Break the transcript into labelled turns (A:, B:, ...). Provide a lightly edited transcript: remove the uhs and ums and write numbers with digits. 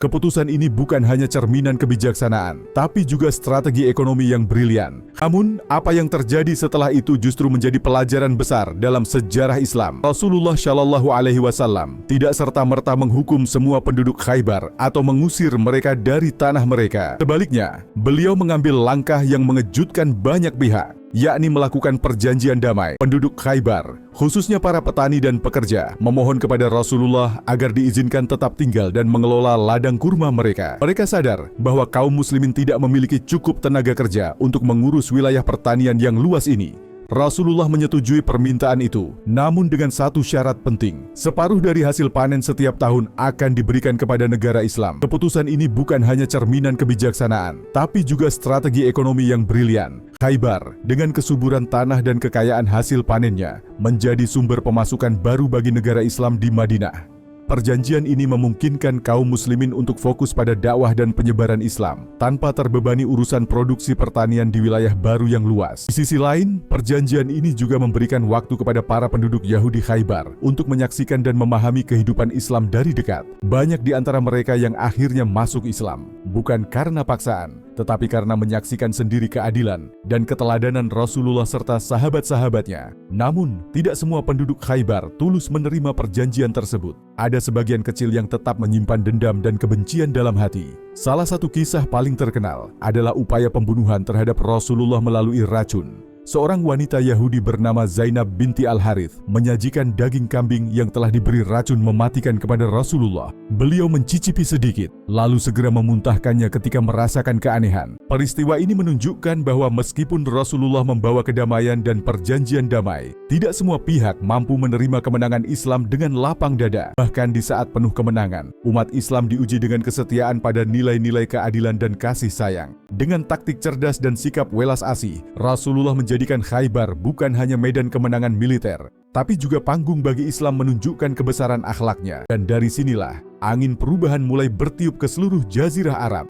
A: Keputusan ini bukan hanya cerminan kebijaksanaan, tapi juga strategi ekonomi yang brilian. Namun, apa yang terjadi setelah itu justru menjadi pelajaran besar dalam sejarah Islam. Rasulullah Shallallahu Alaihi Wasallam tidak serta-merta menghukum semua penduduk Khaybar atau mengusir mereka dari tanah mereka. Sebaliknya, beliau mengambil langkah yang mengejutkan banyak pihak, yakni melakukan perjanjian damai. Penduduk Khaybar, khususnya para petani dan pekerja, memohon kepada Rasulullah agar diizinkan tetap tinggal dan mengelola ladang kurma mereka. Mereka sadar bahwa kaum muslimin tidak memiliki cukup tenaga kerja untuk mengurus wilayah pertanian yang luas ini. Rasulullah menyetujui permintaan itu, namun dengan satu syarat penting. Separuh dari hasil panen setiap tahun akan diberikan kepada negara Islam. Keputusan ini bukan hanya cerminan kebijaksanaan, tapi juga strategi ekonomi yang brilian. Khaybar, dengan kesuburan tanah dan kekayaan hasil panennya, menjadi sumber pemasukan baru bagi negara Islam di Madinah. Perjanjian ini memungkinkan kaum muslimin untuk fokus pada dakwah dan penyebaran Islam, tanpa terbebani urusan produksi pertanian di wilayah baru yang luas. Di sisi lain, perjanjian ini juga memberikan waktu kepada para penduduk Yahudi Khaybar untuk menyaksikan dan memahami kehidupan Islam dari dekat. Banyak di antara mereka yang akhirnya masuk Islam, bukan karena paksaan, tetapi karena menyaksikan sendiri keadilan dan keteladanan Rasulullah serta sahabat-sahabatnya. Namun, tidak semua penduduk Khaybar tulus menerima perjanjian tersebut. Ada sebagian kecil yang tetap menyimpan dendam dan kebencian dalam hati. Salah satu kisah paling terkenal adalah upaya pembunuhan terhadap Rasulullah melalui racun. Seorang wanita Yahudi bernama Zainab binti Al-Harith menyajikan daging kambing yang telah diberi racun mematikan kepada Rasulullah. Beliau mencicipi sedikit, lalu segera memuntahkannya ketika merasakan keanehan. Peristiwa ini menunjukkan bahwa meskipun Rasulullah membawa kedamaian dan perjanjian damai, tidak semua pihak mampu menerima kemenangan Islam dengan lapang dada. Bahkan di saat penuh kemenangan, umat Islam diuji dengan kesetiaan pada nilai-nilai keadilan dan kasih sayang. Dengan taktik cerdas dan sikap welas asih, Rasulullah menjadikan Khaybar bukan hanya medan kemenangan militer, tapi juga panggung bagi Islam menunjukkan kebesaran akhlaknya. Dan dari sinilah, angin perubahan mulai bertiup ke seluruh jazirah Arab.